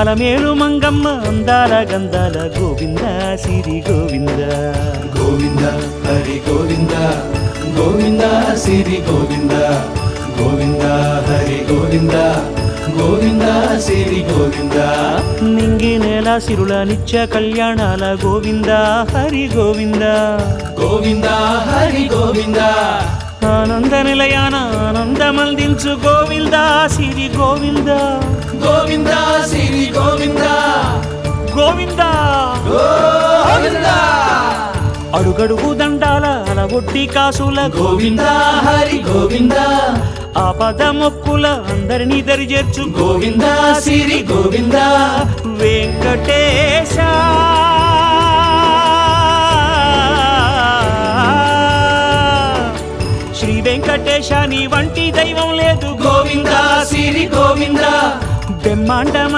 అలమేలు మంగమ్మ అందాల గంధాల గోవింద సిరి గోవింద గోవింద హరి గోవింద గోవింద సిరి గోవింద గోవింద హరి గోవింద గోవింద సిరి గోవింద నింగి నేల సిరుల నిత్య కళ్యాణాల గోవింద హరి గోవింద గోవింద హరి గోవింద ఆనంద నిలయాన ఆనందమందించు గోవింద సిరి గోవింద గోవింద సిరి గోవింద గోవింద గోవింద అడుగడుగు దండాల అలగొట్టి కాసుల గోవింద హరి గోవింద ఆపద మొక్కుల అందరినీ దరిచేర్చు గోవింద సిరి గోవింద వెంకటేశ శ్రీ వెంకటేశ నీ వంటి దైవం లేదు గోవింద సిరి గోవింద బ్రహ్మాండమంత